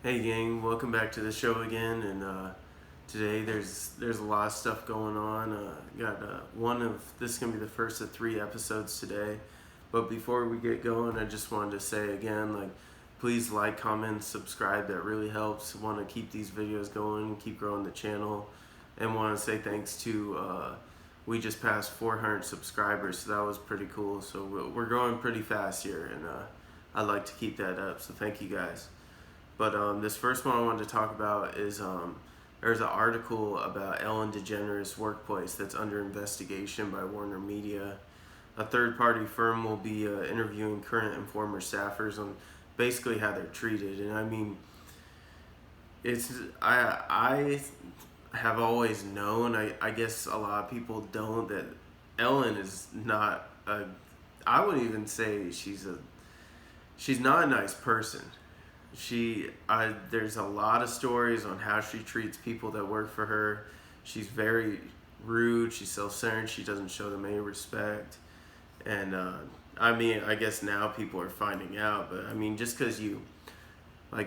Hey gang, welcome back to the show again. And today there's a lot of stuff going on. Got one of this is gonna be the first of 3 episodes today. But before we get going, I just wanted to say again, please like, comment, subscribe. That really helps. Want to keep these videos going, keep growing the channel, and want to say thanks to we just passed 400 subscribers, so that was pretty cool. So we're growing pretty fast here, and I'd like to keep that up. So thank you guys. But this first one I wanted to talk about is there's an article about Ellen DeGeneres' workplace that's under investigation by Warner Media. A third-party firm will be interviewing current and former staffers on basically how they're treated. And I mean, I have always known. I guess a lot of people don't, that Ellen is not a. I wouldn't even say she's not a nice person. There's a lot of stories on how she treats people that work for her. She's very rude. She's self-centered. She doesn't show them any respect. And I mean, I guess now people are finding out. But I mean, just because you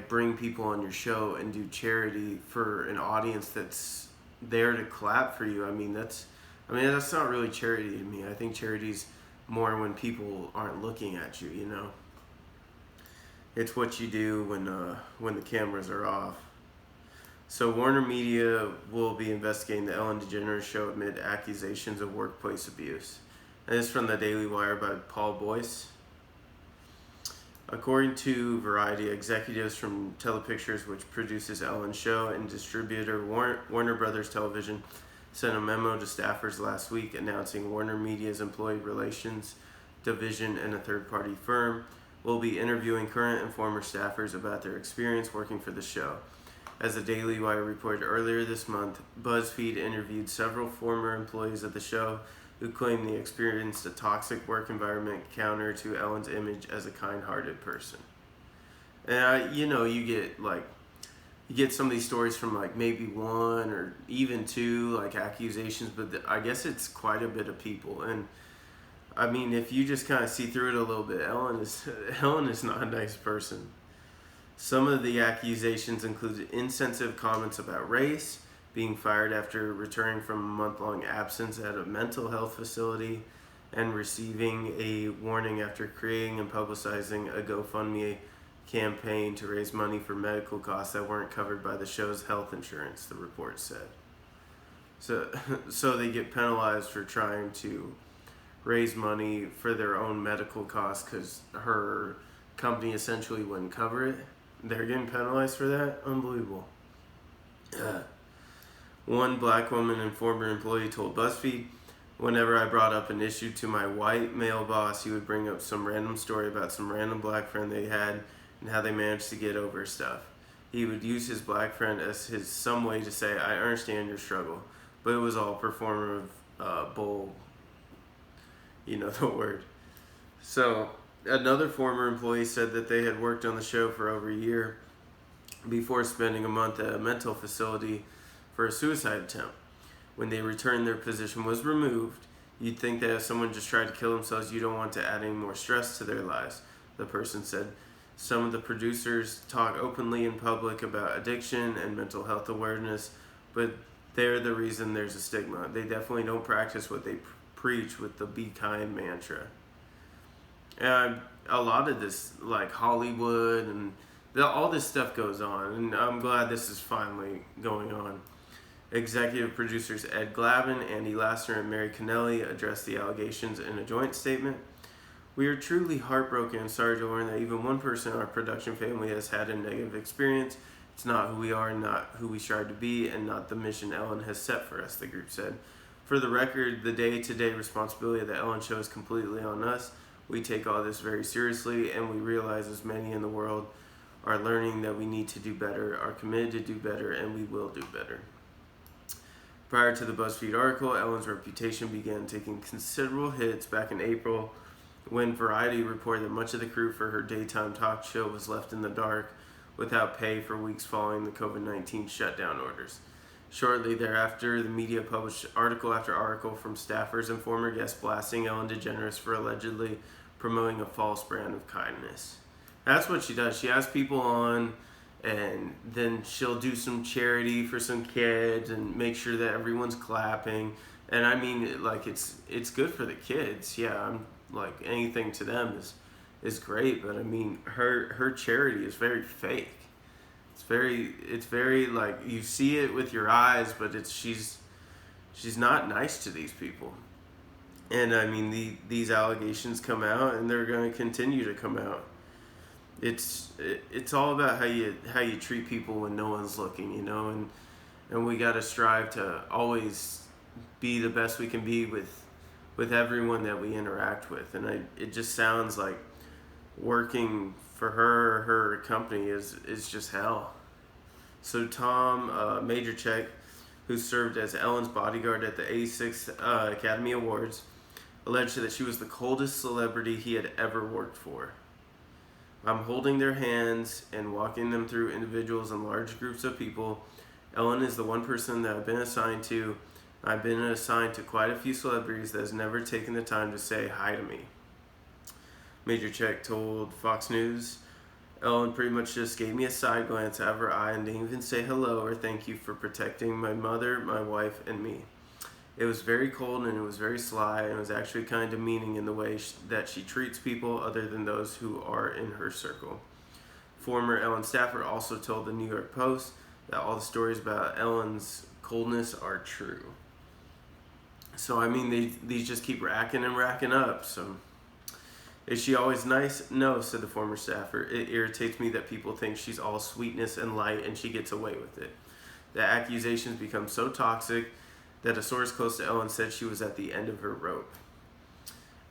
bring people on your show and do charity for an audience that's there to clap for you, that's not really charity to me. I think charity's more when people aren't looking at you. It's what you do when the cameras are off. So Warner Media will be investigating the Ellen DeGeneres show amid accusations of workplace abuse. And this is from the Daily Wire by Paul Boyce. According to Variety, executives from Telepictures, which produces Ellen's show, and distributor Warner Brothers Television sent a memo to staffers last week announcing Warner Media's employee relations division and a third-party firm will be interviewing current and former staffers about their experience working for the show. As the Daily Wire reported earlier this month, BuzzFeed interviewed several former employees of the show who claimed they experienced a toxic work environment counter to Ellen's image as a kind-hearted person. And you get some of these stories from maybe one or even two accusations, but I guess it's quite a bit of people. And I mean, if you just kind of see through it a little bit, Ellen is not a nice person. Some of the accusations include insensitive comments about race, being fired after returning from a month-long absence at a mental health facility, and receiving a warning after creating and publicizing a GoFundMe campaign to raise money for medical costs that weren't covered by the show's health insurance, the report said. So they get penalized for trying to raise money for their own medical costs because her company essentially wouldn't cover it. They're getting penalized for that? Unbelievable. One black woman and former employee told BuzzFeed, "Whenever I brought up an issue to my white male boss, he would bring up some random story about some random black friend they had and how they managed to get over stuff. He would use his black friend as some way to say, 'I understand your struggle,' but it was all performative bull." You know the word. So another former employee said that they had worked on the show for over a year before spending a month at a mental facility for a suicide attempt. When they returned, their position was removed. You'd think that if someone just tried to kill themselves, you don't want to add any more stress to their lives, the person said. Some of the producers talk openly in public about addiction and mental health awareness, but they're the reason there's a stigma. They definitely don't practice what they preach with the be kind mantra. And a lot of this, Hollywood and all this stuff goes on, and I'm glad this is finally going on. Executive producers Ed Glavin, Andy Lassner, and Mary Connelly addressed the allegations in a joint statement. "We are truly heartbroken and sorry to learn that even one person in our production family has had a negative experience. It's not who we are, not who we strive to be, and not the mission Ellen has set for us," the group said. "For the record, the day-to-day responsibility of the Ellen Show is completely on us. We take all this very seriously, and we realize as many in the world are learning that we need to do better, are committed to do better, and we will do better." Prior to the BuzzFeed article, Ellen's reputation began taking considerable hits back in April when Variety reported that much of the crew for her daytime talk show was left in the dark without pay for weeks following the COVID-19 shutdown orders. Shortly thereafter, the media published article after article from staffers and former guests blasting Ellen DeGeneres for allegedly promoting a false brand of kindness. That's what she does. She has people on and then she'll do some charity for some kids and make sure that everyone's clapping. And I mean, like, it's good for the kids. Yeah, I'm like, anything to them is great, but I mean, her charity is very fake. It's very like, you see it with your eyes, but she's not nice to these people. And I mean, these allegations come out, and they're going to continue to come out. It's all about how you treat people when no one's looking, and we got to strive to always be the best we can be with everyone that we interact with. And it just sounds like working for her or her company is just hell. So Tom Major Check, who served as Ellen's bodyguard at the 86th Academy Awards, alleged that she was the coldest celebrity he had ever worked for. I'm holding their hands and walking them through individuals and large groups of people. Ellen is the one person that I've been assigned to. I've been assigned to quite a few celebrities that has never taken the time to say hi to me. Major Check told Fox News, Ellen pretty much just gave me a side glance out of her eye and didn't even say hello or thank you for protecting my mother, my wife, and me. It was very cold and it was very sly, and it was actually kind of demeaning in the way that she treats people other than those who are in her circle. Former Ellen staffer also told the New York Post that all the stories about Ellen's coldness are true. So I mean, these just keep racking and racking up. So is she always nice? No, said the former staffer. It irritates me that people think she's all sweetness and light and she gets away with it. The accusations become so toxic that a source close to Ellen said she was at the end of her rope.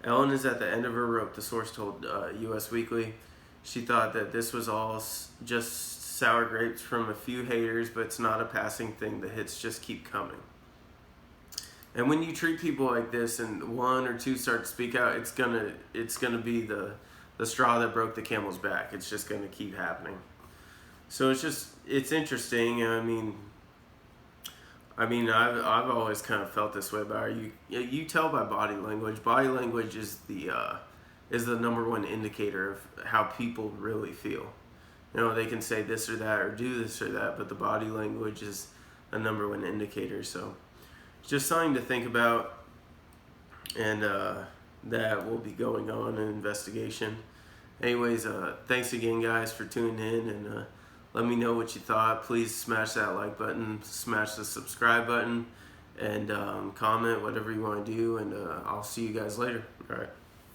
Ellen is at the end of her rope, the source told US Weekly. She thought that this was all just sour grapes from a few haters, but it's not a passing thing. The hits just keep coming. And when you treat people like this and one or two start to speak out, it's gonna be the straw that broke the camel's back. It's just gonna keep happening. So it's interesting. I mean, I've always kind of felt this way about her. You tell by body language. Body language is the number one indicator of how people really feel. They can say this or that or do this or that, but the body language is a number one indicator. So just something to think about, and that will be going on an investigation. Anyways, thanks again, guys, for tuning in, and let me know what you thought. Please smash that like button, smash the subscribe button, and comment whatever you want to do, and I'll see you guys later. All right.